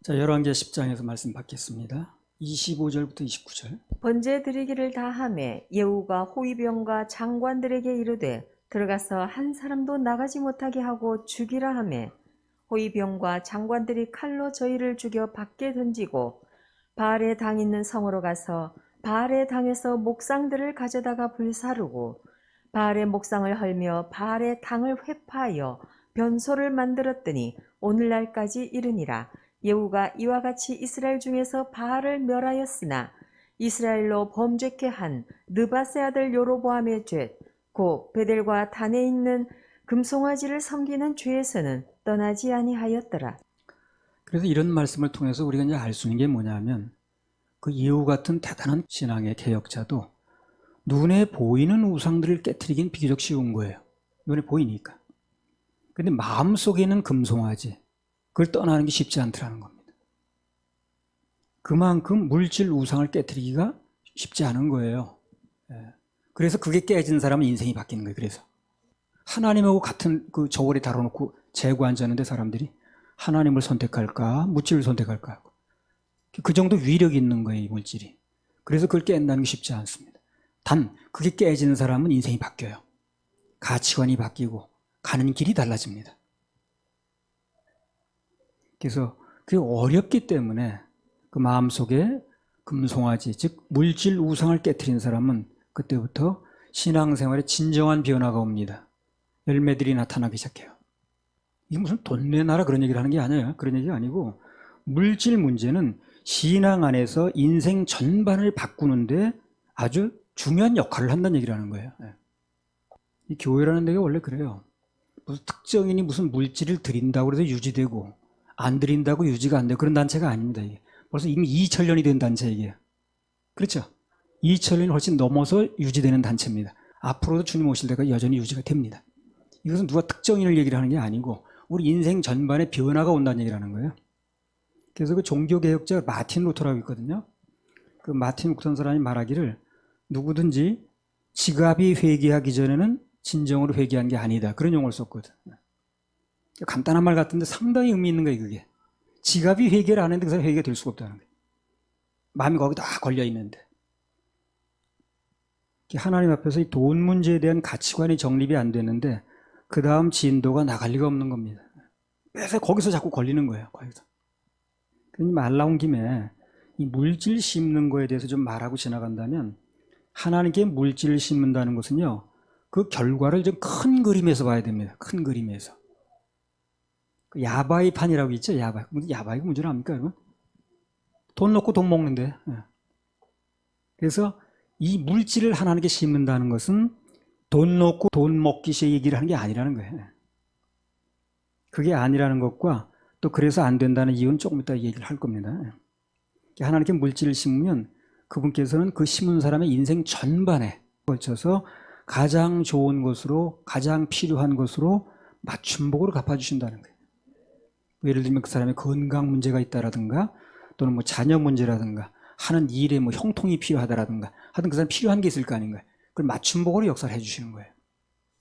자, 열왕기하 10장에서 말씀 받겠습니다. 25절부터 29절. 번제 드리기를 다하매 예후가 호위병과 장관들에게 이르되 들어가서 한 사람도 나가지 못하게 하고 죽이라 하매 호위병과 장관들이 칼로 저희를 죽여 밖에 던지고 바알의 당 있는 성으로 가서 바알의 당에서 목상들을 가져다가 불사르고 바알의 목상을 헐며 바알의 당을 회파하여 변소를 만들었더니 오늘날까지 이르니라. 예후가 이와 같이 이스라엘 중에서 바알을 멸하였으나 이스라엘로 범죄케 한 느바세 아들 요로보암의 죄, 곧 베델과 단에 있는 금송아지를 섬기는 죄에서는 떠나지 아니하였더라. 그래서 이런 말씀을 통해서 우리가 이제 알 수 있는 게 뭐냐면 그 예후 같은 대단한 신앙의 개혁자도 눈에 보이는 우상들을 깨트리긴 비교적 쉬운 거예요. 눈에 보이니까. 근데 마음속에 있는 금송아지, 그걸 떠나는 게 쉽지 않더라는 겁니다. 그만큼 물질 우상을 깨트리기가 쉽지 않은 거예요. 그래서 그게 깨진 사람은 인생이 바뀌는 거예요. 그래서 하나님하고 같은 그 저울에 달아놓고 재고 앉았는데 사람들이 하나님을 선택할까 물질을 선택할까 하고 그 정도 위력이 있는 거예요. 이 물질이. 그래서 그걸 깬다는 게 쉽지 않습니다. 단 그게 깨지는 사람은 인생이 바뀌어요. 가치관이 바뀌고 가는 길이 달라집니다. 그래서 그게 어렵기 때문에 그 마음속에 금송아지, 즉 물질 우상을 깨트린 사람은 그때부터 신앙생활에 진정한 변화가 옵니다. 열매들이 나타나기 시작해요. 이게 무슨 돈 내놔라 그런 얘기를 하는 게 아니에요. 그런 얘기가 아니고 물질 문제는 신앙 안에서 인생 전반을 바꾸는데 아주 중요한 역할을 한다는 얘기를 하는 거예요. 이 교회라는 데가 원래 그래요. 무슨 특정인이 무슨 물질을 드린다고 해서 유지되고 안 드린다고 유지가 안 되고 그런 단체가 아닙니다. 이게. 벌써 이미 2000년이 된 단체 이게. 그렇죠? 2000년이 훨씬 넘어서 유지되는 단체입니다. 앞으로도 주님 오실 때가 여전히 유지가 됩니다. 이것은 누가 특정인을 얘기를 하는 게 아니고 우리 인생 전반에 변화가 온다는 얘기를 하는 거예요. 그래서 그 종교개혁자 마틴 루터라고 있거든요. 그 마틴 루터라는 사람이 말하기를 누구든지 지갑이 회개하기 전에는 진정으로 회개한 게 아니다. 그런 용어를 썼거든. 간단한 말 같은데 상당히 의미 있는 거예요. 그게. 지갑이 회개를 안 했는데 그 사람이 회개가 될 수가 없다는 거예요. 마음이 거기 다 걸려 있는데. 하나님 앞에서 이 돈 문제에 대한 가치관이 정립이 안 되는데 그 다음 진도가 나갈 리가 없는 겁니다. 그래서 거기서 자꾸 걸리는 거예요. 거기서. 그러니 말 나온 김에 이 물질 심는 거에 대해서 좀 말하고 지나간다면 하나님께 물질을 심는다는 것은요. 그 결과를 좀 큰 그림에서 봐야 됩니다. 큰 그림에서. 야바이 판이라고 있죠. 야바이. 야바이가 뭔지 압니까? 여러분? 돈 넣고 돈 먹는데. 그래서 이 물질을 하나님께 심는다는 것은 돈 넣고 돈 먹기식 얘기를 하는 게 아니라는 거예요. 그게 아니라는 것과 또 그래서 안 된다는 이유는 조금 이따 얘기를 할 겁니다. 하나님께 물질을 심으면 그분께서는 그 심은 사람의 인생 전반에 걸쳐서 가장 좋은 것으로 가장 필요한 것으로 맞춤복으로 갚아주신다는 거예요. 예를 들면 그 사람의 건강 문제가 있다라든가 또는 뭐 자녀 문제라든가 하는 일에 뭐 형통이 필요하다라든가 하여튼 그 사람 필요한 게 있을 거 아닌가요? 그걸 맞춤복으로 역사를 해주시는 거예요.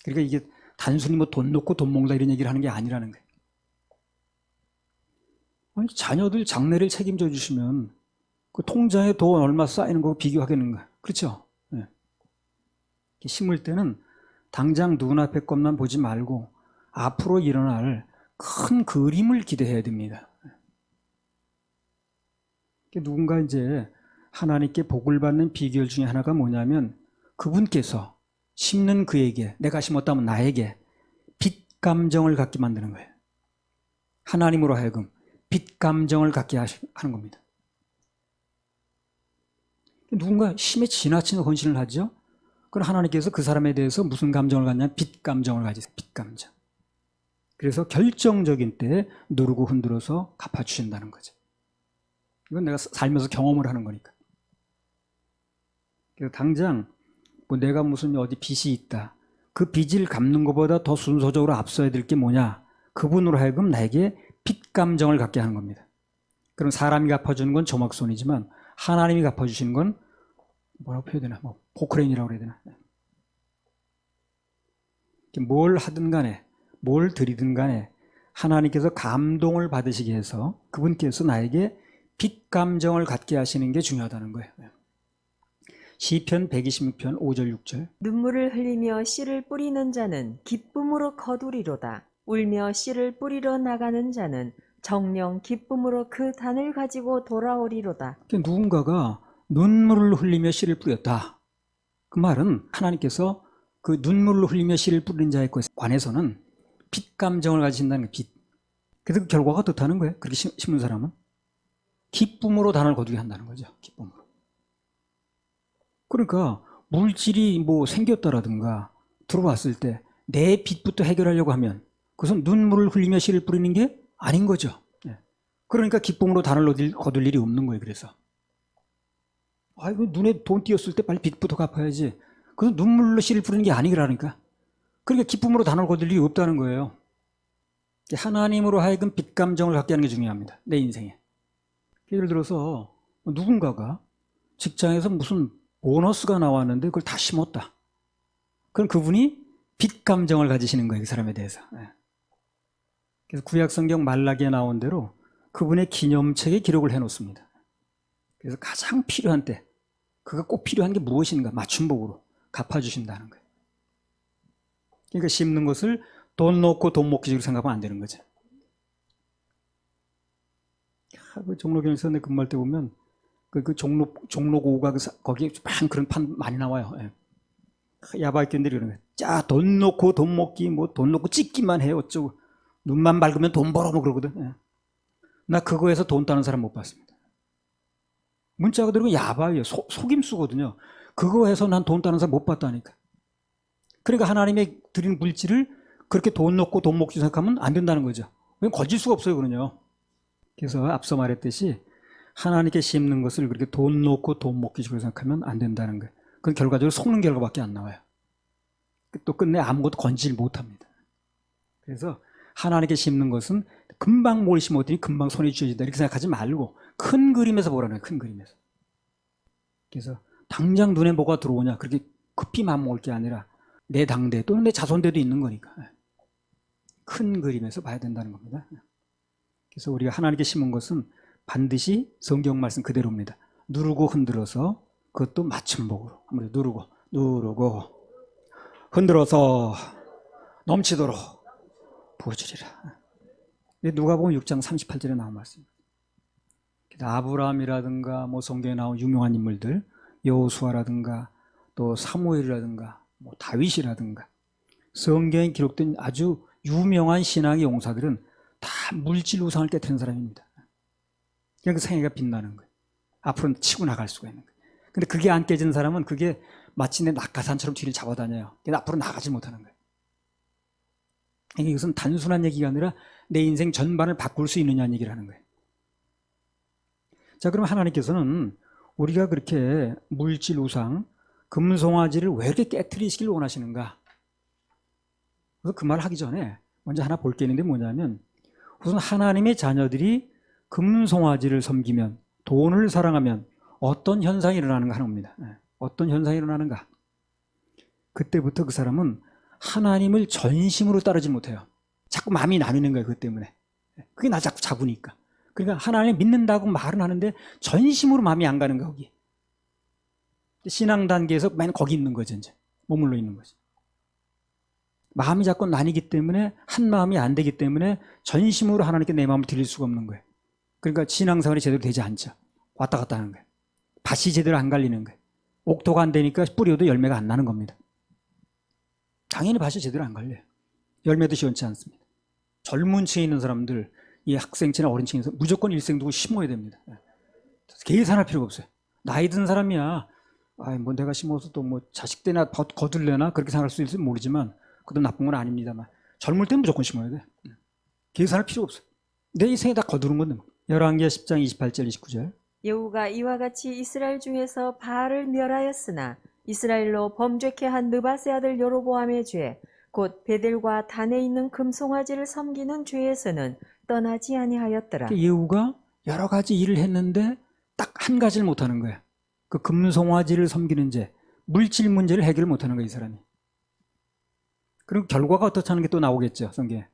그러니까 이게 단순히 뭐 돈 놓고 돈 먹는다 이런 얘기를 하는 게 아니라는 거예요. 아니, 자녀들 장래를 책임져 주시면 그 통장에 돈 얼마 쌓이는 거 비교하겠는가? 그렇죠? 네. 심을 때는 당장 눈앞의 것만 보지 말고 앞으로 일어날 큰 그림을 기대해야 됩니다. 누군가 이제 하나님께 복을 받는 비결 중에 하나가 뭐냐면 그분께서 심는 그에게 내가 심었다면 나에게 빚 감정을 갖게 만드는 거예요. 하나님으로 하여금 빚 감정을 갖게 하는 겁니다. 누군가 심에 지나친 헌신을 하죠. 그럼 하나님께서 그 사람에 대해서 무슨 감정을 갖냐면 빚 감정을 가지세요. 빚 감정. 그래서 결정적인 때에 누르고 흔들어서 갚아주신다는 거죠. 이건 내가 살면서 경험을 하는 거니까. 그래서 당장 뭐 내가 무슨 어디 빚이 있다. 그 빚을 갚는 것보다 더 순서적으로 앞서야 될 게 뭐냐. 그분으로 하여금 나에게 빚 감정을 갖게 하는 겁니다. 그럼 사람이 갚아주는 건 조막손이지만 하나님이 갚아주시는 건 뭐라고 표현해야 되나? 뭐 포크레인이라고 그래야 되나? 뭘 하든 간에 뭘 드리든 간에 하나님께서 감동을 받으시게 해서 그분께서 나에게 빛 감정을 갖게 하시는 게 중요하다는 거예요. 시편 126편 5절 6절. 눈물을 흘리며 씨를 뿌리는 자는 기쁨으로 거두리로다. 울며 씨를 뿌리러 나가는 자는 정령 기쁨으로 그 단을 가지고 돌아오리로다. 누군가가 눈물을 흘리며 씨를 뿌렸다. 그 말은 하나님께서 그 눈물을 흘리며 씨를 뿌리는 자에 관해서는 빛 감정을 가지신다는 거예요. 빛. 그래서 그 결과가 어떻다는 거예요? 그렇게 심은 사람은 기쁨으로 단을 거두게 한다는 거죠. 기쁨으로. 그러니까 물질이 뭐 생겼다라든가 들어왔을 때 내 빚부터 해결하려고 하면 그것은 눈물을 흘리며 씨를 뿌리는 게 아닌 거죠. 그러니까 기쁨으로 단을 거둘 일이 없는 거예요. 그래서 아이고 눈에 돈 띄었을 때 빨리 빚부터 갚아야지. 그래서 눈물로 씨를 뿌리는 게 아니라니까. 그러니까 기쁨으로 단을 거둘 일이 없다는 거예요. 하나님으로 하여금 빚 감정을 갖게 하는 게 중요합니다. 내 인생에. 예를 들어서 누군가가 직장에서 무슨 보너스가 나왔는데 그걸 다 심었다. 그럼 그분이 빚 감정을 가지시는 거예요. 그 사람에 대해서. 그래서 구약성경 말라기에 나온 대로 그분의 기념책에 기록을 해놓습니다. 그래서 가장 필요한 때 그가 꼭 필요한 게 무엇인가 맞춤복으로 갚아주신다는 거예요. 그러니까 심는 것을 돈 놓고 돈 먹기식으로 생각하면 안 되는 거죠. 그 종로교회에서 내 근무할 때 보면 그 종로고가 거기에 막 그런 판 많이 나와요. 야바이견들이 그러는 거예요. 자, 돈 놓고 돈 먹기, 뭐 돈 놓고 찍기만 해 어쩌고 눈만 밝으면 돈 벌어 뭐 그러거든. 나 그거에서 돈 따는 사람 못 봤습니다. 문자가 들어오면 야바이에요. 속임수거든요. 그거 해서 난 돈 따는 사람 못 봤다니까. 그러니까 하나님의 드리는 물질을 그렇게 돈 놓고 돈 먹기 생각하면 안 된다는 거죠. 왜냐면 거질 수가 없어요, 그러냐. 그래서 앞서 말했듯이 하나님께 심는 것을 그렇게 돈 놓고 돈 먹기 식으로 생각하면 안 된다는 거예요. 그건 결과적으로 속는 결과밖에 안 나와요. 또 끝내 아무것도 건지를 못합니다. 그래서 하나님께 심는 것은 금방 뭘 심었더니 금방 손에 쥐어진다 이렇게 생각하지 말고 큰 그림에서 보라는 거예요. 큰 그림에서. 그래서 당장 눈에 뭐가 들어오냐 그렇게 급히 맘먹을 게 아니라 내 당대 또는 내 자손대도 있는 거니까 큰 그림에서 봐야 된다는 겁니다. 그래서 우리가 하나님께 심은 것은 반드시 성경 말씀 그대로입니다. 누르고 흔들어서 그것도 맞춤복으로 아무래도 누르고 흔들어서 넘치도록 부어주리라. 누가복음 6장 38절에 나온 말씀입니다. 아브라함이라든가 뭐 성경에 나온 유명한 인물들 여호수아라든가 또 사무엘이라든가 뭐 다윗이라든가 성경에 기록된 아주 유명한 신앙의 용사들은 다 물질 우상을 깨트린 사람입니다. 그러니까 그 생애가 빛나는 거예요. 앞으로 치고 나갈 수가 있는 거예요. 근데 그게 안 깨진 사람은 그게 마치 내 낙하산처럼 뒤를 잡아다녀요. 근데 앞으로 나가지 못하는 거예요. 이것은 단순한 얘기가 아니라 내 인생 전반을 바꿀 수 있느냐는 얘기를 하는 거예요. 자, 그럼 하나님께서는 우리가 그렇게 물질 우상, 금송아지를 왜 이렇게 깨트리시길 원하시는가? 그래서 그 말을 하기 전에 먼저 하나 볼 게 있는데 뭐냐면 우선 하나님의 자녀들이 금송아지를 섬기면 돈을 사랑하면 어떤 현상이 일어나는가 하는 겁니다. 어떤 현상이 일어나는가? 그때부터 그 사람은 하나님을 전심으로 따르지 못해요. 자꾸 마음이 나뉘는 거예요. 그것 때문에. 그게 나 자꾸 잡으니까. 그러니까 하나님 믿는다고 말은 하는데 전심으로 마음이 안 가는 거기. 신앙 단계에서 맨 거기 있는 거죠. 이제 머물러 있는 거죠. 마음이 자꾸 나뉘기 때문에 한 마음이 안 되기 때문에 전심으로 하나님께 내 마음을 드릴 수가 없는 거예요. 그러니까 신앙생활이 제대로 되지 않죠. 왔다 갔다 하는 거예요. 밭이 제대로 안 갈리는 거예요. 옥토가 안 되니까 뿌려도 열매가 안 나는 겁니다. 당연히 밭이 제대로 안 갈려요. 열매도 시원치 않습니다. 젊은 층에 있는 사람들, 이 학생층이나 어린 층에서 무조건 일생 두고 심어야 됩니다. 계산할 필요가 없어요. 나이 든 사람이야. 뭐 내가 심어서 또 뭐 자식 때나 거둘려나 그렇게 생각할 수 있을지 모르지만 그것도 나쁜 건 아닙니다만 젊을 땐 무조건 심어야 돼. 계산할 필요 없어요. 내 인생에 다 거두는 건데 뭐. 열왕기하 10장 28절 29절. 여호가 이와 같이 이스라엘 중에서 바알을 멸하였으나 이스라엘로 범죄케 한 느바세 아들 여로보암의 죄 곧 베델과 단에 있는 금송아지를 섬기는 죄에서는 떠나지 아니하였더라. 예후가 여러 가지 일을 했는데 딱 한 가지를 못하는 거야. 그 금송아지를 섬기는 죄, 물질 문제를 해결 못하는 거야 이 사람이. 그리고 결과가 어떻다는 게 또 나오겠죠 성경에.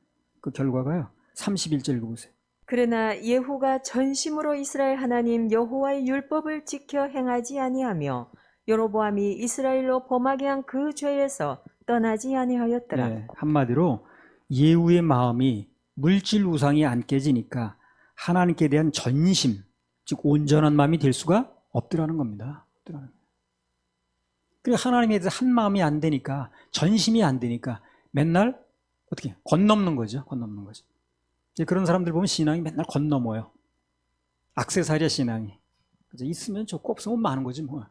그 결과가요. 31절 읽어보세요. 그러나 예후가 전심으로 이스라엘 하나님 여호와의 율법을 지켜 행하지 아니하며 여로보암이 이스라엘로 범하게 한 그 죄에서 떠나지 아니하였더라. 네, 한마디로 예후의 마음이 물질 우상이 안 깨지니까 하나님께 대한 전심, 즉 온전한 마음이 될 수가 없더라는 겁니다. 그리고 하나님에 대해서 한 마음이 안 되니까, 전심이 안 되니까 맨날 어떻게 건넘는 거죠. 건넘는 거죠. 이제 그런 사람들 보면 신앙이 맨날 건넘어요. 액세서리야 신앙이. 그죠? 있으면 좋고 없으면 많은 거지 뭐.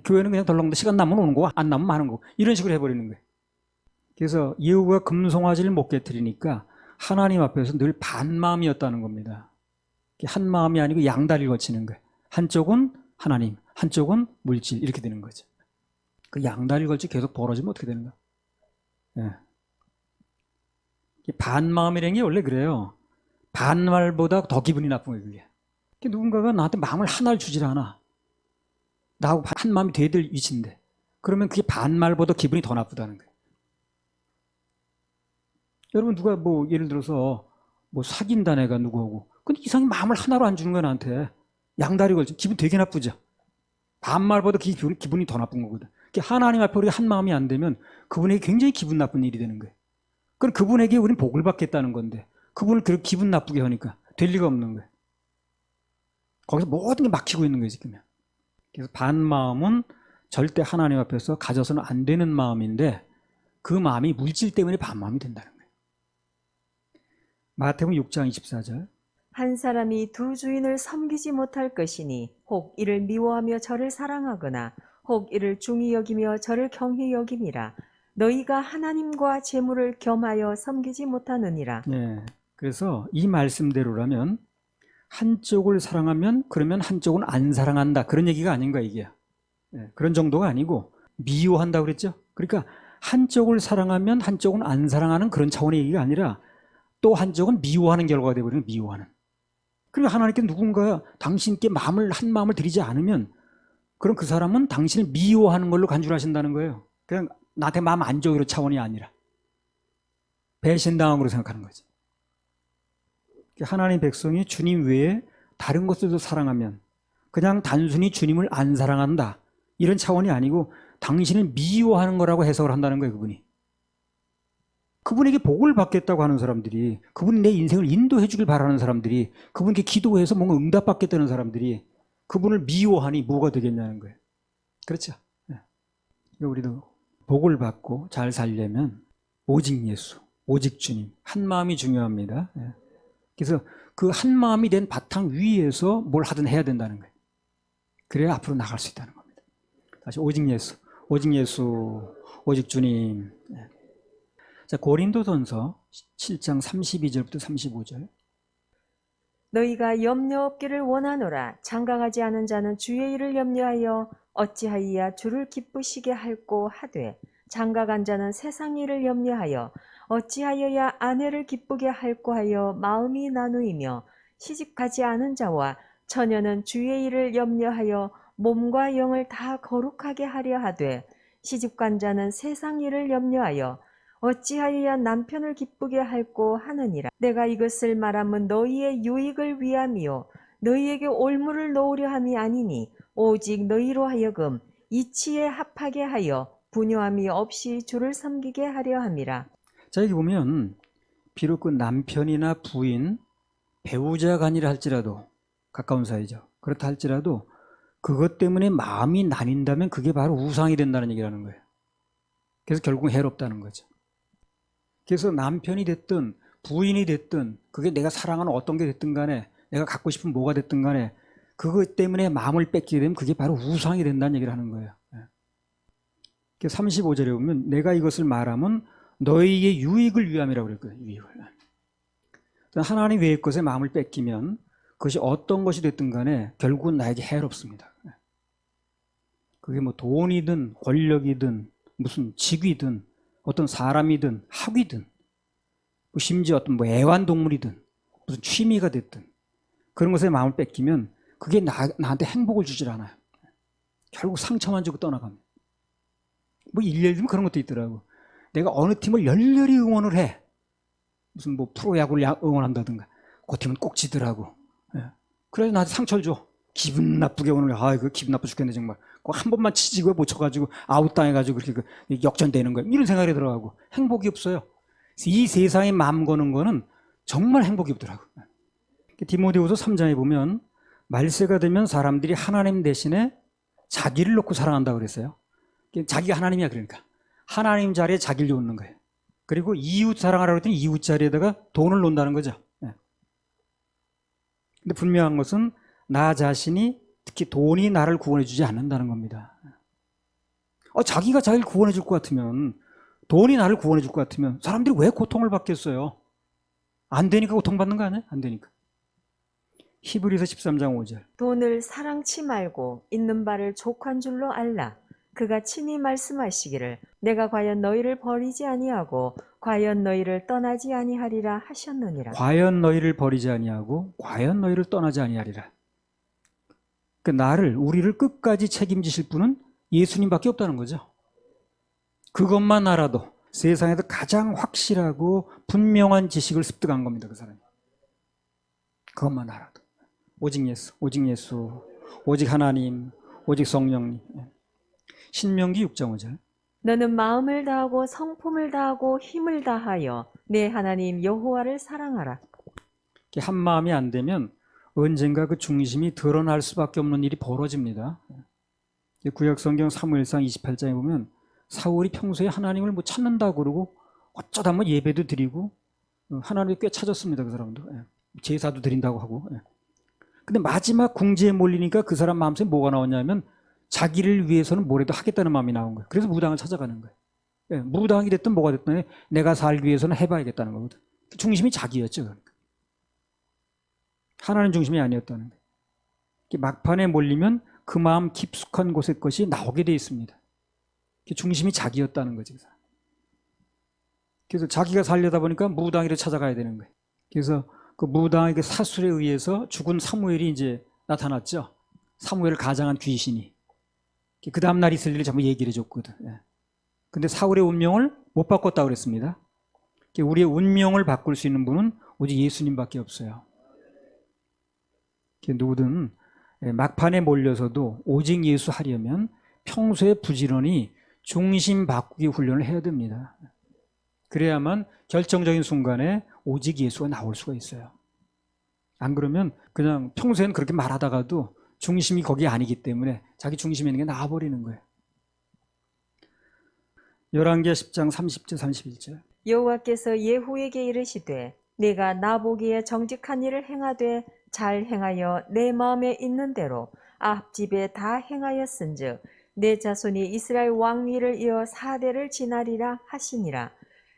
교회는 그냥 덜렁더 시간 나면 오는 거고 안 나면 많은 거고 이런 식으로 해버리는 거예요. 그래서 예후가 금송아지를 못 깨뜨리니까 하나님 앞에서 늘 반마음이었다는 겁니다. 한 마음이 아니고 양다리를 거치는 거예요. 한쪽은 하나님, 한쪽은 물질 이렇게 되는 거죠. 그 양다리를 걸치 계속 벌어지면 어떻게 되는 거야? 예. 반마음이라는 게 원래 그래요. 반말보다 더 기분이 나쁜 거예요. 그게. 누군가가 나한테 마음을 하나를 주질 않아. 나하고 한 마음이 돼야 될 위치인데 그러면 그게 반말보다 기분이 더 나쁘다는 거예요. 여러분 누가 뭐 예를 들어서 뭐 사귄다 내가 누구하고 근데 이상히 마음을 하나로 안 주는 거야 나한테. 양다리 걸쳐 기분 되게 나쁘죠. 반말보다 기분이 더 나쁜 거거든. 하나님 앞에 우리가 한 마음이 안 되면 그분에게 굉장히 기분 나쁜 일이 되는 거예요. 그럼 그분에게 우리는 복을 받겠다는 건데 그분을 그렇게 기분 나쁘게 하니까 될 리가 없는 거예요. 거기서 모든 게 막히고 있는 거예요 지금. 그래서 반마음은 절대 하나님 앞에서 가져서는 안 되는 마음인데 그 마음이 물질 때문에 반마음이 된다는 거예요. 마태복음 6장 24절. 한 사람이 두 주인을 섬기지 못할 것이니 혹 이를 미워하며 저를 사랑하거나 혹 이를 중히 여기며 저를 경히 여김이라. 너희가 하나님과 재물을 겸하여 섬기지 못하느니라. 네, 그래서 이 말씀대로라면 한쪽을 사랑하면 그러면 한쪽은 안 사랑한다 그런 얘기가 아닌가 이게. 네, 그런 정도가 아니고 미워한다고 그랬죠. 그러니까 한쪽을 사랑하면 한쪽은 안 사랑하는 그런 차원의 얘기가 아니라 또 한쪽은 미워하는 결과가 되어버리는 미워하는. 그리고 하나님께 누군가 당신께 한 마음을 드리지 않으면 그럼 그 사람은 당신을 미워하는 걸로 간주하신다는 거예요. 그냥 나한테 마음 안 줘 이런 차원이 아니라 배신당한 걸로 생각하는 거지. 하나님 백성이 주님 외에 다른 것들도 사랑하면 그냥 단순히 주님을 안 사랑한다 이런 차원이 아니고 당신을 미워하는 거라고 해석을 한다는 거예요. 그분에게 복을 받겠다고 하는 사람들이, 그분이 내 인생을 인도해 주길 바라는 사람들이, 그분께 기도해서 뭔가 응답받겠다는 사람들이 그분을 미워하니 뭐가 되겠냐는 거예요. 그렇죠? 네. 우리도 복을 받고 잘 살려면 오직 예수, 오직 주님, 한 마음이 중요합니다. 네. 그래서 그 한 마음이 된 바탕 위에서 뭘 하든 해야 된다는 거예요. 그래야 앞으로 나갈 수 있다는 겁니다. 다시 오직 예수, 오직 예수, 오직 주님. 네. 자, 고린도전서 7장 32절부터 35절. 너희가 염려 없기를 원하노라. 장가가지 않은 자는 주의 일을 염려하여 어찌하여야 주를 기쁘시게 할꼬 하되 장가간 자는 세상 일을 염려하여 어찌하여야 아내를 기쁘게 할꼬 하여 마음이 나누이며 시집가지 않은 자와 처녀는 주의 일을 염려하여 몸과 영을 다 거룩하게 하려 하되 시집간 자는 세상 일을 염려하여 어찌하여야 남편을 기쁘게 할꼬 하느니라. 내가 이것을 말함은 너희의 유익을 위함이요 너희에게 올무를 놓으려 함이 아니니 오직 너희로 하여금 이치에 합하게 하여 분요함이 없이 주를 섬기게 하려 함이라. 자, 여기 보면 비록 그 남편이나 부인, 배우자가 아니라 할지라도 가까운 사이죠. 그렇다 할지라도 그것 때문에 마음이 나뉜다면 그게 바로 우상이 된다는 얘기라는 거예요. 그래서 결국은 해롭다는 거죠. 그래서 남편이 됐든 부인이 됐든 그게 내가 사랑하는 어떤 게 됐든 간에 내가 갖고 싶은 뭐가 됐든 간에 그것 때문에 마음을 뺏기게 되면 그게 바로 우상이 된다는 얘기를 하는 거예요. 35절에 보면 내가 이것을 말하면 너희의 유익을 위함이라고 그랬거든요. 유익을. 하나님 외의 것에 마음을 뺏기면 그것이 어떤 것이 됐든 간에 결국은 나에게 해롭습니다. 그게 뭐 돈이든 권력이든 무슨 직위든 어떤 사람이든 학위든 심지어 어떤 뭐 애완동물이든 무슨 취미가 됐든 그런 것에 마음을 뺏기면 그게 나한테 행복을 주질 않아요. 결국 상처만 주고 떠나갑니다. 뭐 예를 들면 그런 것도 있더라고. 내가 어느 팀을 열렬히 응원을 해. 무슨 뭐 프로야구를 응원한다든가 그 팀은 꼭 지더라고. 예. 그래서 나한테 상처를 줘. 기분 나쁘게 오늘 그 기분 나빠 죽겠네 정말. 한 번만 치지고 못 쳐가지고 아웃 당해가지고 그렇게 역전되는 거야. 이런 생각이 들어가고 행복이 없어요. 이 세상에 마음 거는 거는 정말 행복이 없더라고. 디모데후서 3장에 보면 말세가 되면 사람들이 하나님 대신에 자기를 놓고 사랑한다고 그랬어요. 자기가 하나님이야 그러니까. 하나님 자리에 자기를 놓는 거예요. 그리고 이웃 사랑하라고 했더니 이웃 자리에다가 돈을 놓는다는 거죠. 근데 분명한 것은 나 자신이 특히 돈이 나를 구원해 주지 않는다는 겁니다. 자기가 자기를 구원해 줄 것 같으면 돈이 나를 구원해 줄 것 같으면 사람들이 왜 고통을 받겠어요? 안 되니까 고통받는 거 아니에요? 안 되니까. 히브리서 13장 5절. 돈을 사랑치 말고 있는 바를 족한 줄로 알라. 그가 친히 말씀하시기를 내가 과연 너희를 버리지 아니하고 과연 너희를 떠나지 아니하리라 하셨느니라. 과연 너희를 버리지 아니하고 과연 너희를 떠나지 아니하리라. 우리를 끝까지 책임지실 분은 예수님밖에 없다는 거죠. 그것만 알아도 세상에서 가장 확실하고 분명한 지식을 습득한 겁니다. 그 사람이. 그것만 알아도. 오직 예수, 오직 예수, 오직 하나님, 오직 성령님. 신명기 6장 5절. 너는 마음을 다하고 성품을 다하고 힘을 다하여 내 하나님 여호와를 사랑하라. 한 마음이 안 되면 언젠가 그 중심이 드러날 수밖에 없는 일이 벌어집니다. 구약성경 사무엘상 28장에 보면 사울이 평소에 하나님을 뭐 찾는다고 그러고 어쩌다 뭐 예배도 드리고 하나님을 꽤 찾았습니다. 그 사람도. 제사도 드린다고 하고. 근데 마지막 궁지에 몰리니까 그 사람 마음속에 뭐가 나왔냐면 자기를 위해서는 뭐라도 하겠다는 마음이 나온 거예요. 그래서 무당을 찾아가는 거예요. 무당이 됐든 뭐가 됐든 내가 살기 위해서는 해봐야겠다는 거거든. 중심이 자기였죠. 그러니까. 하나님 중심이 아니었다는 거예요. 막판에 몰리면 그 마음 깊숙한 곳의 것이 나오게 돼 있습니다. 중심이 자기였다는 거지. 그래서 자기가 살려다 보니까 무당이를 찾아가야 되는 거예요. 그래서 그 무당의 사술에 의해서 죽은 사무엘이 이제 나타났죠. 사무엘을 가장한 귀신이. 그 다음날 있을 일을 전부 얘기를 해줬거든. 근데 사울의 운명을 못 바꿨다고 그랬습니다. 우리의 운명을 바꿀 수 있는 분은 오직 예수님밖에 없어요. 누구든 막판에 몰려서도 오직 예수 하려면 평소에 부지런히 중심 바꾸기 훈련을 해야 됩니다. 그래야만 결정적인 순간에 오직 예수가 나올 수가 있어요. 안 그러면 그냥 평소에는 그렇게 말하다가도 중심이 거기 아니기 때문에 자기 중심에 있는 게 나와버리는 거예요. 열왕기하 10장 30절 31절. 여호와께서 예후에게 이르시되 내가 나보기에 정직한 일을 행하되 잘 행하여 내 마음에 있는 대로 아합 집에 다 행하였은즉 내 자손이 이스라엘 왕위를 이어 4대를 지나리라 하시니라.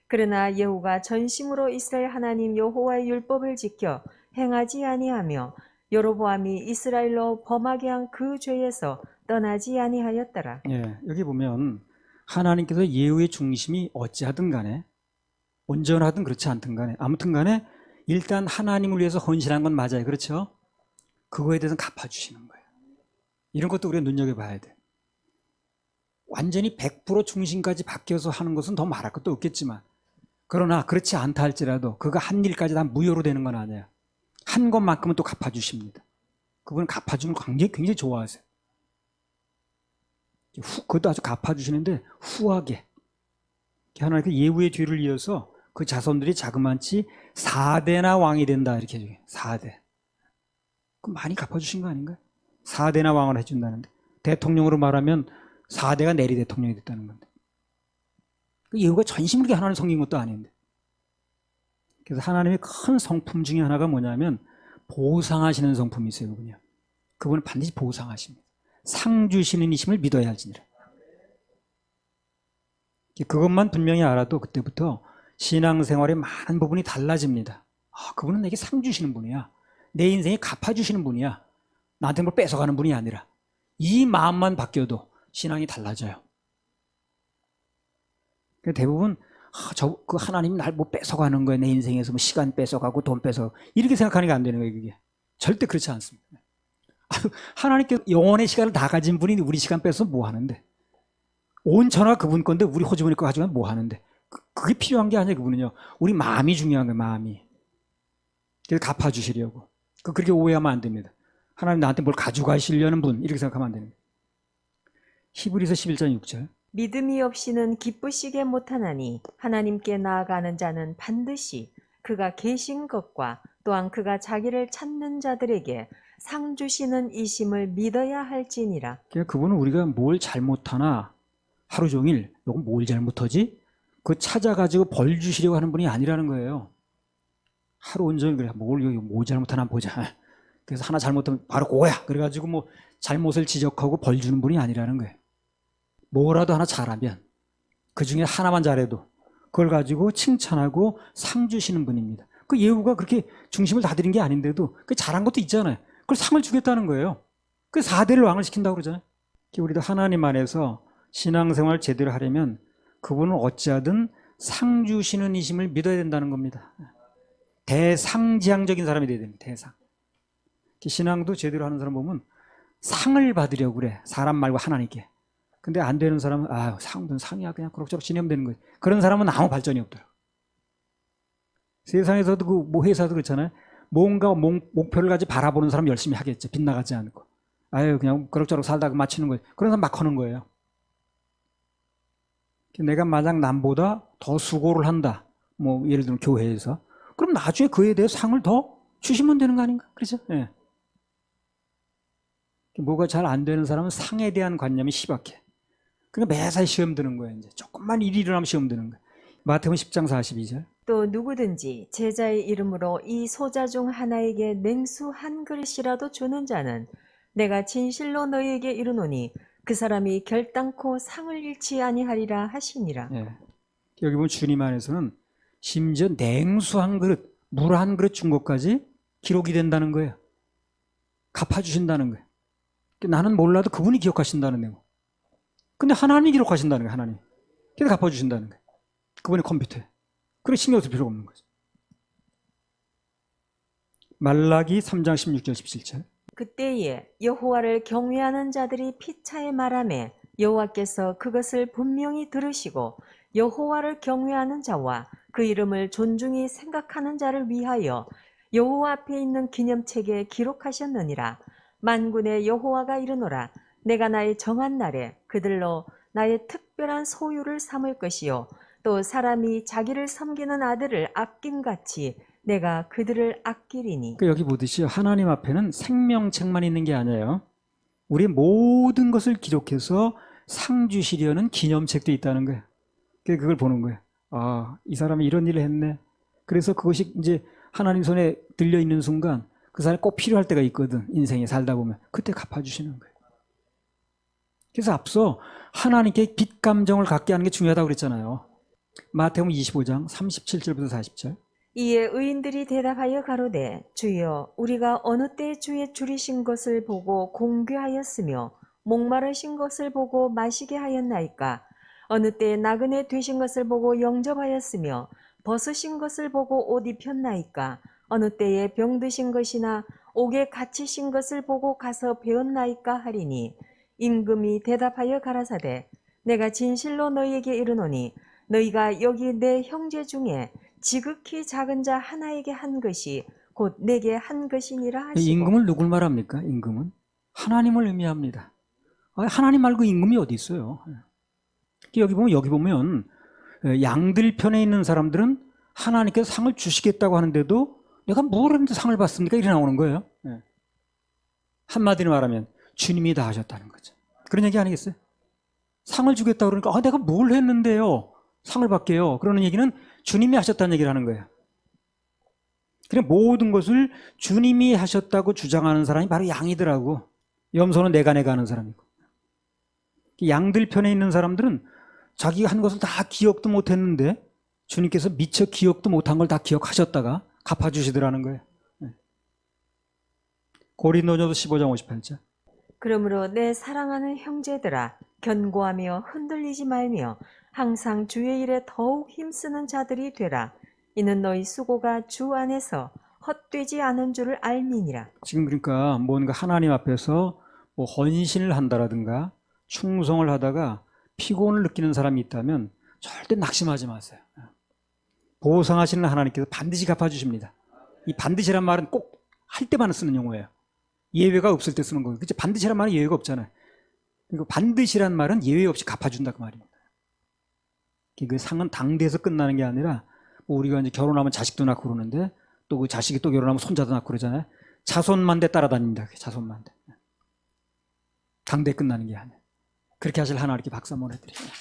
그러나 예후가 전심으로 이스라엘 하나님 여호와의 율법을 지켜 행하지 아니하며 여로보암이 이스라엘로 범하게 한 그 죄에서 떠나지 아니하였더라. 여기 보면 하나님께서 예후의 중심이 어찌하든 간에 온전하든 그렇지 않든 간에 아무튼 간에 일단 하나님을 위해서 헌신한 건 맞아요. 그렇죠? 그거에 대해서는 갚아주시는 거예요. 이런 것도 우리가 눈여겨봐야 돼. 완전히 100% 중심까지 바뀌어서 하는 것은 더 말할 것도 없겠지만 그러나 그렇지 않다 할지라도 그가 한 일까지 다 무효로 되는 건 아니에요. 한 것만큼은 또 갚아주십니다. 그분은 갚아주는 걸 굉장히 좋아하세요. 그것도 아주 갚아주시는데 후하게. 하나님 예후의 뒤를 이어서 그 자손들이 자그만치 4대나 왕이 된다 이렇게 해줘요. 4대. 그럼 많이 갚아주신 거 아닌가요? 4대나 왕을 해준다는데 대통령으로 말하면 4대가 내리 대통령이 됐다는 건데 예후가 전심을 하나님 섬긴 것도 아닌데 그래서 하나님의 큰 성품 중에 하나가 뭐냐면 보상하시는 성품이 있어요. 그분은 반드시 보상하십니다. 상 주시는 이심을 믿어야 할지니라. 그것만 분명히 알아도 그때부터 신앙생활의 많은 부분이 달라집니다. 그분은 내게 상 주시는 분이야. 내 인생에 갚아주시는 분이야. 나한테 뭘 뺏어가는 분이 아니라 이 마음만 바뀌어도 신앙이 달라져요. 대부분 그 하나님이 날 뭐 뺏어가는 거야. 내 인생에서 뭐 시간 뺏어가고 돈 뺏어 이렇게 생각하는 게 안 되는 거예요. 그게 절대 그렇지 않습니다. 하나님께 영원의 시간을 다 가진 분이 우리 시간 뺏어서 뭐 하는데 온 천하 그분 건데 우리 호주머니 거 가지면 뭐 하는데 그게 필요한 게 아니에요. 그분은요. 우리 마음이 중요한 거예요. 마음이. 그래서 갚아주시려고. 그렇게 오해하면 안 됩니다. 하나님 나한테 뭘 가져가시려는 분 이렇게 생각하면 안 됩니다. 히브리서 11장 6절. 믿음이 없이는 기쁘시게 못하나니 하나님께 나아가는 자는 반드시 그가 계신 것과 또한 그가 자기를 찾는 자들에게 상 주시는 이심을 믿어야 할지니라. 그러니까 그분은 우리가 뭘 잘못하나 하루 종일 이건 뭘 잘못하지? 그 찾아가지고 벌 주시려고 하는 분이 아니라는 거예요. 하루 온종일 그래 뭘 잘못하나 보자. 그래서 하나 잘못하면 바로 그거야. 그래가지고 뭐 잘못을 지적하고 벌 주는 분이 아니라는 거예요. 뭐라도 하나 잘하면 그 중에 하나만 잘해도 그걸 가지고 칭찬하고 상 주시는 분입니다. 그 예후가 그렇게 중심을 다 드린 게 아닌데도 그 잘한 것도 있잖아요. 그걸 상을 주겠다는 거예요. 그 4대를 왕을 시킨다고 그러잖아요. 우리도 하나님 안에서 신앙생활 제대로 하려면 그분은 어찌하든 상 주시는 이심을 믿어야 된다는 겁니다. 대상지향적인 사람이 돼야 됩니다. 대상. 신앙도 제대로 하는 사람 보면 상을 받으려고 그래. 사람 말고 하나님께. 근데 안 되는 사람은 상은 상이야. 그냥 그럭저럭 지내면 되는 거지. 그런 사람은 아무 발전이 없더라고. 세상에서도 뭐 회사도 그렇잖아요. 뭔가 목표를 가지고 바라보는 사람 열심히 하겠죠. 빗나가지 않고. 그냥 그럭저럭 살다가 마치는 거예요. 그런 사람 막 하는 거예요. 내가 만약 남보다 더 수고를 한다. 뭐 예를 들면 교회에서. 그럼 나중에 그에 대해 상을 더 주시면 되는 거 아닌가? 그렇죠? 예. 뭐가 잘 안 되는 사람은 상에 대한 관념이 희박해. 그러니까 매살 시험 드는 거예요. 이제 조금만 일이 일어나면 시험 드는 거예요. 마태복음 10장 42절. 또 누구든지 제자의 이름으로 이 소자 중 하나에게 냉수 한 그릇이라도 주는 자는 내가 진실로 너희에게 이르노니 그 사람이 결단코 상을 잃지 아니하리라 하시니라. 예. 여기 보면 주님 안에서는 심지어 냉수 한 그릇, 물 한 그릇 준 것까지 기록이 된다는 거예요. 갚아주신다는 거예요. 나는 몰라도 그분이 기억하신다는 거예요. 근데 하나님이 기록하신다는 거예요. 하나님. 그래서 갚아주신다는 거예요. 그분의 컴퓨터에. 그래 신경 쓸 필요가 없는 거죠. 말라기 3장 16절 17절. 그때에 여호와를 경외하는 자들이 피차에 말하매 여호와께서 그것을 분명히 들으시고 여호와를 경외하는 자와 그 이름을 존중히 생각하는 자를 위하여 여호와 앞에 있는 기념책에 기록하셨느니라. 만군의 여호와가 이르노라. 내가 나의 정한 날에 그들로 나의 특별한 소유를 삼을 것이요 또 사람이 자기를 섬기는 아들을 아낌같이 내가 그들을 아끼리니. 여기 보듯이 하나님 앞에는 생명책만 있는 게 아니에요. 우리의 모든 것을 기록해서 상 주시려는 기념책도 있다는 거예요. 그걸 보는 거예요. 이 사람이 이런 일을 했네. 그래서 그것이 이제 하나님 손에 들려 있는 순간 그 사람이 꼭 필요할 때가 있거든. 인생에 살다 보면 그때 갚아주시는 거예요. 그래서 앞서 하나님께 빚 감정을 갖게 하는 게 중요하다고 그랬잖아요. 마태복음 25장 37절부터 40절. 이에 의인들이 대답하여 가로되 주여 우리가 어느 때 주의 줄이신 것을 보고 공개하였으며 목마르신 것을 보고 마시게 하였나이까. 어느 때 나그네 되신 것을 보고 영접하였으며 벗으신 것을 보고 옷 입혔나이까. 어느 때에 병드신 것이나 옥에 갇히신 것을 보고 가서 배웠나이까 하리니. 임금이 대답하여 가라사대 내가 진실로 너희에게 이르노니 너희가 여기 내 형제 중에 지극히 작은 자 하나에게 한 것이 곧 내게 한 것이니라 하시고. 임금을 누굴 말합니까? 임금은 하나님을 의미합니다. 하나님 말고 임금이 어디 있어요? 여기 보면 양들 편에 있는 사람들은 하나님께서 상을 주시겠다고 하는데도 내가 뭘 했는데 상을 받습니까? 이렇게 나오는 거예요. 한마디로 말하면 주님이 다 하셨다는 거죠. 그런 얘기 아니겠어요? 상을 주겠다고 그러니까 내가 뭘 했는데요? 상을 받게요. 그러는 얘기는 주님이 하셨다는 얘기를 하는 거예요. 그래 모든 것을 주님이 하셨다고 주장하는 사람이 바로 양이더라고. 염소는 내가 하는 사람이고. 양들 편에 있는 사람들은 자기가 한 것을 다 기억도 못했는데 주님께서 미처 기억도 못한 걸 다 기억하셨다가 갚아주시더라는 거예요. 고린도전서 15장 58절. 그러므로 내 사랑하는 형제들아 견고하며 흔들리지 말며 항상 주의 일에 더욱 힘쓰는 자들이 되라. 이는 너희 수고가 주 안에서 헛되지 않은 줄을 알미니라. 지금 그러니까 뭔가 하나님 앞에서 뭐 헌신을 한다라든가 충성을 하다가 피곤을 느끼는 사람이 있다면 절대 낙심하지 마세요. 보상하시는 하나님께서 반드시 갚아주십니다. 이 반드시란 말은 꼭 할 때만 쓰는 용어예요. 예외가 없을 때 쓰는 거예요. 그치? 반드시란 말은 예외가 없잖아요. 그리고 반드시란 말은 예외 없이 갚아준다 그 말입니다. 그 상은 당대에서 끝나는 게 아니라 뭐 우리가 이제 결혼하면 자식도 낳고 그러는데 또 그 자식이 또 결혼하면 손자도 낳고 그러잖아요. 자손만대 따라다닙니다. 자손만대. 당대 끝나는 게 아니에요. 그렇게 하실 하나님께 박수 한번 해드립니다.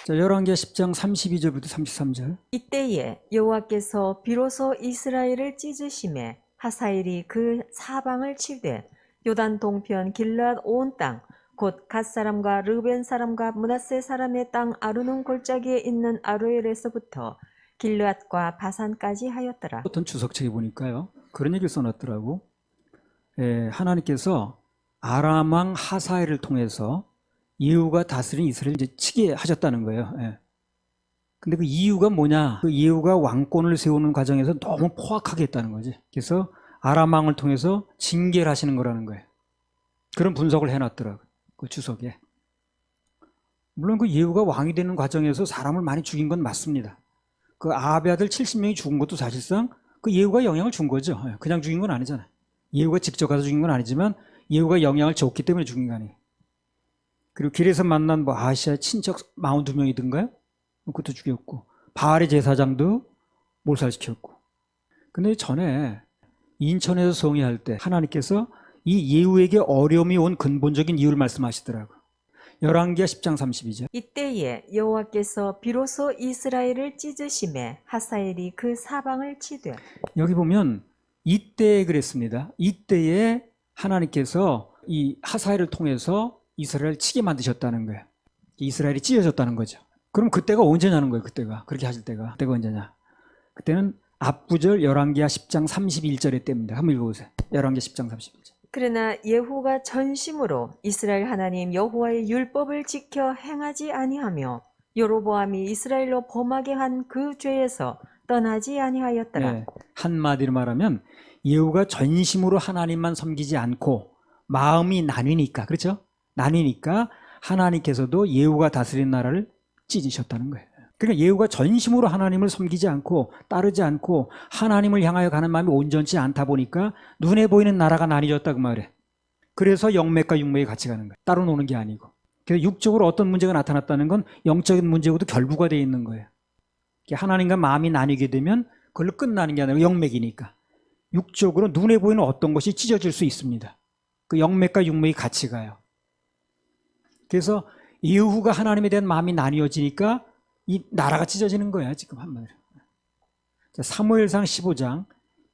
자, 열왕기하 10장 32절부터 33절. 이때에 여호와께서 비로소 이스라엘을 찢으심에 하사엘이 그 사방을 치되 요단 동편 길르앗 온 땅 곧 갓 사람과 르벤 사람과 므낫세 사람의 땅 아르논 골짜기에 있는 아로엘에서부터 길르앗과 바산까지 하였더라. 어떤 주석책에 보니까요, 그런 얘기를 써놨더라고. 하나님께서 아람 왕 하사엘을 통해서 예후가 다스린 이스라엘을 이제 치게 하셨다는 거예요. 근데 그 이유가 뭐냐? 그 예후가 왕권을 세우는 과정에서 너무 포악하게 했다는 거지. 그래서 아람 왕을 통해서 징계를 하시는 거라는 거예요. 그런 분석을 해놨더라고요. 그 주석에. 물론 그 예후가 왕이 되는 과정에서 사람을 많이 죽인 건 맞습니다. 그 아합의 아들 70명이 죽은 것도 사실상 그 예후가 영향을 준 거죠. 그냥 죽인 건 아니잖아요. 예후가 직접 가서 죽인 건 아니지만 예후가 영향을 줬기 때문에 죽인 거 아니에요. 그리고 길에서 만난 뭐 아시아의 친척 42명이든가요? 그것도 죽였고, 바알의 제사장도 몰살시켰고. 근데 전에 인천에서 성회할 때 하나님께서 이 예후에게 어려움이 온 근본적인 이유를 말씀하시더라고요. 열왕기하 10장 32절. 이때에 여호와께서 비로소 이스라엘을 찢으심에 하사엘이 그 사방을 치되. 여기 보면 이때에 그랬습니다. 이때에 하나님께서 이 하사엘을 통해서 이스라엘을 치게 만드셨다는 거예요. 이스라엘이 찢어졌다는 거죠. 그럼 그때가 언제냐는 거예요. 그때가 그렇게 하실 때가 언제냐? 그때는 앞구절 열왕기하 10장 31절의 때입니다. 한번 읽어보세요. 열왕기하 10장 31절. 그러나 예후가 전심으로 이스라엘 하나님 여호와의 율법을 지켜 행하지 아니하며 여로보암이 이스라엘로 범하게 한 그 죄에서 떠나지 아니하였더라. 네, 한마디로 말하면 예후가 전심으로 하나님만 섬기지 않고 마음이 나뉘니까, 그렇죠? 나뉘니까 하나님께서도 예후가 다스린 나라를 찢으셨다는 거예요. 그러니까 예후가 전심으로 하나님을 섬기지 않고 따르지 않고 하나님을 향하여 가는 마음이 온전치 않다 보니까 눈에 보이는 나라가 나뉘어졌다 그 말이에요. 그래서 영맥과 육맥이 같이 가는 거예요. 따로 노는 게 아니고. 그래서 육적으로 어떤 문제가 나타났다는 건 영적인 문제하고도 결부가 되어 있는 거예요. 하나님과 마음이 나뉘게 되면 그걸로 끝나는 게 아니라 영맥이니까. 육적으로 눈에 보이는 어떤 것이 찢어질 수 있습니다. 그 영맥과 육맥이 같이 가요. 그래서 예후가 하나님에 대한 마음이 나뉘어지니까 이 나라가 찢어지는 거야 지금 한마디로. 사무엘상 15장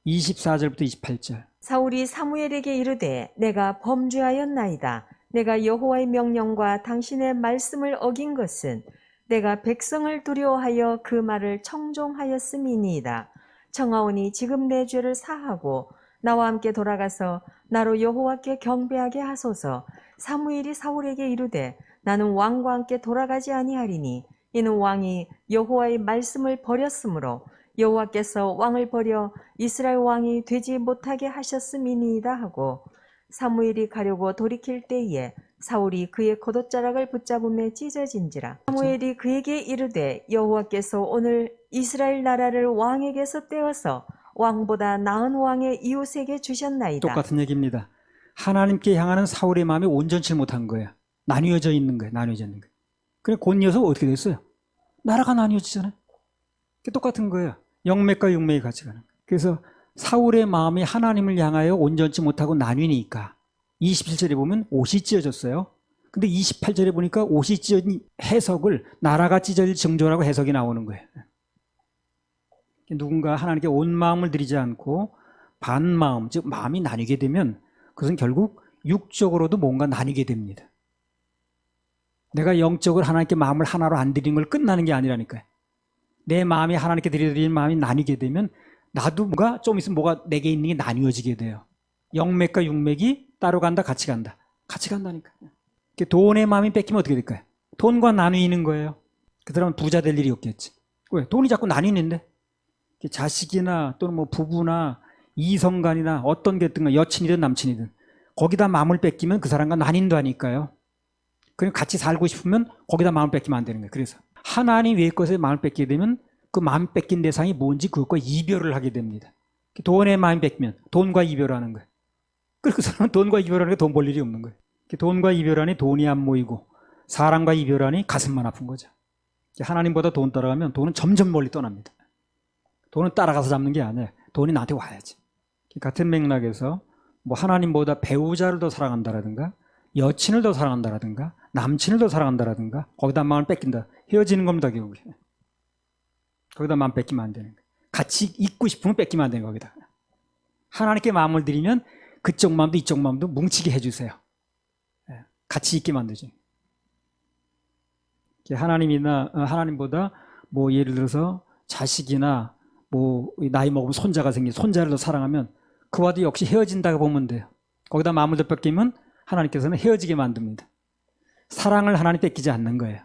24절부터 28절. 사울이 사무엘에게 이르되 내가 범죄하였나이다. 내가 여호와의 명령과 당신의 말씀을 어긴 것은 내가 백성을 두려워하여 그 말을 청종하였음이니이다. 청하오니 지금 내 죄를 사하고 나와 함께 돌아가서 나로 여호와께 경배하게 하소서. 사무엘이 사울에게 이르되 나는 왕과 함께 돌아가지 아니하리니 이는 왕이 여호와의 말씀을 버렸으므로 여호와께서 왕을 버려 이스라엘 왕이 되지 못하게 하셨음이니이다 하고 사무엘이 가려고 돌이킬 때에 사울이 그의 겉옷자락을 붙잡음에 찢어진지라. 사무엘이 그에게 이르되 여호와께서 오늘 이스라엘 나라를 왕에게서 떼어서 왕보다 나은 왕의 이웃에게 주셨나이다. 똑같은 얘기입니다. 하나님께 향하는 사울의 마음이 온전치 못한 거예요. 나뉘어져 있는 거예요. 나뉘어져 있는 거예요. 그래 곧 이어서 어떻게 됐어요? 나라가 나뉘어지잖아요. 똑같은 거예요. 영맥과 육맥이 같이 가는 거예요. 그래서 사울의 마음이 하나님을 향하여 온전치 못하고 나뉘니까 27절에 보면 옷이 찢어졌어요. 근데 28절에 보니까 옷이 찢어진 해석을 나라가 찢어질 정도라고 해석이 나오는 거예요. 누군가 하나님께 온 마음을 들이지 않고 반마음, 즉 마음이 나뉘게 되면 그것은 결국 육적으로도 뭔가 나뉘게 됩니다. 내가 영적으로 하나님께 마음을 하나로 안 드리는 걸 끝나는 게 아니라니까요. 내 마음이 하나님께 드리는 마음이 나뉘게 되면 나도 뭔가 좀 있으면 뭐가 내게 있는 게 나뉘어지게 돼요. 영맥과 육맥이 따로 간다, 같이 간다. 같이 간다니까요. 돈의 마음이 뺏기면 어떻게 될까요? 돈과 나뉘는 거예요. 그 사람은 부자 될 일이 없겠지. 왜? 돈이 자꾸 나뉘는데. 자식이나 또는 뭐 부부나 이성간이나 어떤 게 있든가 여친이든 남친이든 거기다 마음을 뺏기면 그 사람과 나뉜다니까요. 그럼 같이 살고 싶으면 거기다 마음을 뺏기면 안 되는 거예요. 그래서 하나님 외의 것에 마음을 뺏기게 되면 그 마음 뺏긴 대상이 뭔지 그것과 이별을 하게 됩니다. 돈에 마음이 뺏기면 돈과 이별하는 거예요. 그래서 그 사람은 돈과 이별하는 게 돈 벌 일이 없는 거예요. 돈과 이별하니 돈이 안 모이고 사랑과 이별하니 가슴만 아픈 거죠. 하나님보다 돈 따라가면 돈은 점점 멀리 떠납니다. 돈은 따라가서 잡는 게 아니에요. 돈이 나한테 와야지. 같은 맥락에서 뭐 하나님보다 배우자를 더 사랑한다라든가 여친을 더 사랑한다라든가 남친을 더 사랑한다라든가 거기다 마음을 뺏긴다. 헤어지는 겁니다. 결국에. 거기다 마음 뺏기면 안 되는 거예요. 같이 있고 싶으면 뺏기면 안 되는 거기다. 하나님께 마음을 드리면 그쪽 마음도 이쪽 마음도 뭉치게 해주세요. 같이 있게 만들죠. 하나님보다 뭐 예를 들어서 자식이나 뭐 나이 먹으면 손자가 생긴 손자를 더 사랑하면 그와도 역시 헤어진다고 보면 돼요. 거기다 마음을 더 뺏기면 하나님께서는 헤어지게 만듭니다. 사랑을 하나님 뺏기지 않는 거예요.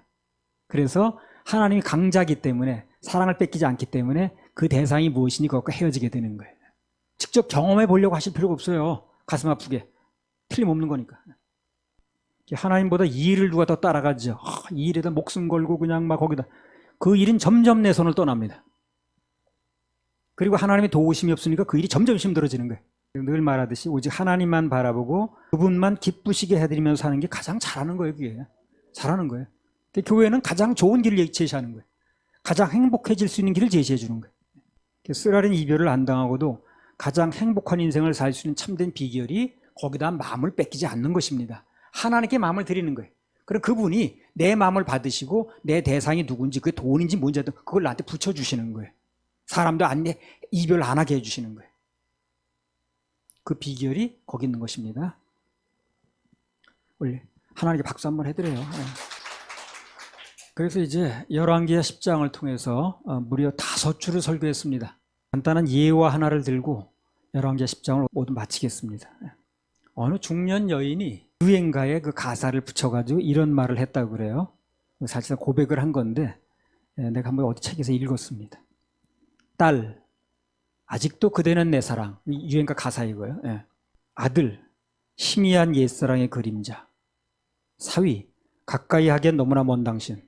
그래서 하나님이 강자이기 때문에 사랑을 뺏기지 않기 때문에 그 대상이 무엇이니 그것과 헤어지게 되는 거예요. 직접 경험해 보려고 하실 필요가 없어요. 가슴 아프게. 틀림없는 거니까. 하나님보다 이 일을 누가 더 따라가죠. 이 일에다 목숨 걸고 그냥 막 거기다. 그 일은 점점 내 손을 떠납니다. 그리고 하나님의 도우심이 없으니까 그 일이 점점 힘들어지는 거예요. 늘 말하듯이 오직 하나님만 바라보고 그분만 기쁘시게 해드리면서 사는 게 가장 잘하는 거예요. 그게. 잘하는 거예요. 교회는 가장 좋은 길을 제시하는 거예요. 가장 행복해질 수 있는 길을 제시해 주는 거예요. 쓰라린 이별을 안 당하고도 가장 행복한 인생을 살 수 있는 참된 비결이 거기다 마음을 뺏기지 않는 것입니다. 하나님께 마음을 드리는 거예요. 그럼 그분이 내 마음을 받으시고 내 대상이 누군지 그게 돈인지 뭔지든 그걸 나한테 붙여주시는 거예요. 사람도 이별 안 하게 해주시는 거예요. 그 비결이 거기 있는 것입니다. 원래 하나님께 박수 한번 해드려요. 그래서 이제 열왕기하 10장을 통해서 무려 5주를 설교했습니다. 간단한 예화 하나를 들고 열왕기하 10장을 모두 마치겠습니다. 어느 중년 여인이 유행가에 그 가사를 붙여가지고 이런 말을 했다고 그래요. 사실상 고백을 한 건데 내가 한번 어디 책에서 읽었습니다. 딸, 아직도 그대는 내 사랑. 유행가 가사 이거예요. 아들, 희미한 옛사랑의 그림자. 사위, 가까이 하기엔 너무나 먼 당신.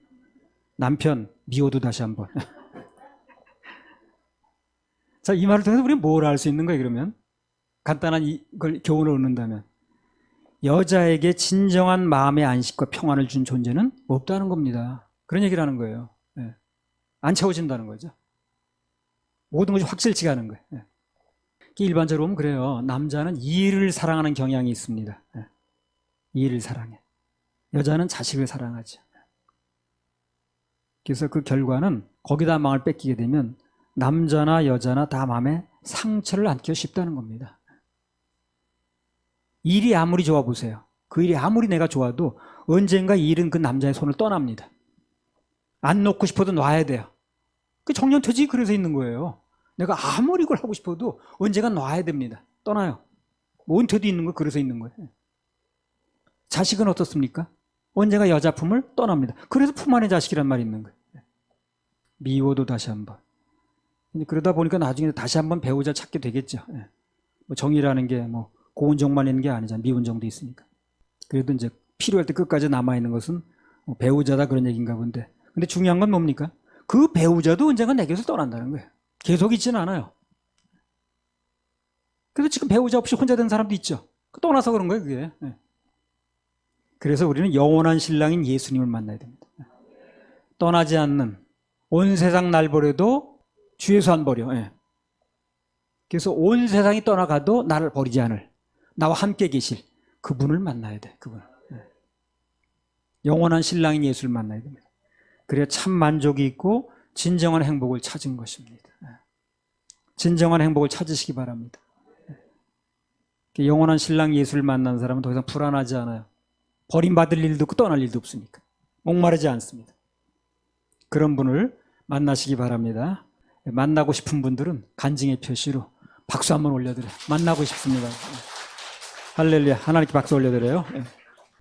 남편, 미워도 다시 한번. 자, 이 말을 통해서 우리는 뭘 알 수 있는 거예요, 그러면? 간단한 이걸 교훈을 얻는다면. 여자에게 진정한 마음의 안식과 평안을 준 존재는 없다는 겁니다. 그런 얘기를 하는 거예요. 안 채워진다는 거죠. 모든 것이 확실치가 않은 거예요. 일반적으로 보면 그래요. 남자는 일을 사랑하는 경향이 있습니다. 일을 사랑해. 여자는 자식을 사랑하죠. 그래서 그 결과는 거기다 마음을 뺏기게 되면 남자나 여자나 다 마음에 상처를 안기가 쉽다는 겁니다. 일이 아무리 좋아 보세요. 그 일이 아무리 내가 좋아도 언젠가 이 일은 그 남자의 손을 떠납니다. 안 놓고 싶어도 놔야 돼요. 그 정년퇴직이 그래서 있는 거예요. 내가 아무리 이걸 하고 싶어도 언젠가 놔야 됩니다. 떠나요. 뭐 은퇴도 있는 거 그래서 있는 거예요. 자식은 어떻습니까? 언젠가 여자 품을 떠납니다. 그래서 품 안에 자식이란 말이 있는 거예요. 미워도 다시 한번. 그러다 보니까 나중에 다시 한번 배우자 찾게 되겠죠. 뭐 정이라는 게 뭐 고운 정만 있는 게 아니잖아요. 미운 정도 있으니까. 그래도 이제 필요할 때 끝까지 남아있는 것은 뭐 배우자다 그런 얘기인가 본데. 근데 중요한 건 뭡니까? 그 배우자도 언젠가 내게서 떠난다는 거예요. 계속 있지는 않아요. 그래서 지금 배우자 없이 혼자 된 사람도 있죠. 떠나서 그런 거예요, 그게. 그래서 우리는 영원한 신랑인 예수님을 만나야 됩니다. 떠나지 않는, 온 세상 날 버려도 주 예수 안 버려. 그래서 온 세상이 떠나가도 나를 버리지 않을, 나와 함께 계실 그분을 만나야 돼. 그분. 영원한 신랑인 예수를 만나야 됩니다. 그래야 참 만족이 있고 진정한 행복을 찾은 것입니다. 진정한 행복을 찾으시기 바랍니다. 영원한 신랑 예수를 만난 사람은 더 이상 불안하지 않아요. 버림받을 일도 없고 떠날 일도 없으니까. 목마르지 않습니다. 그런 분을 만나시기 바랍니다. 만나고 싶은 분들은 간증의 표시로 박수 한번 올려드려요. 만나고 싶습니다. 할렐루야. 하나님께 박수 올려드려요.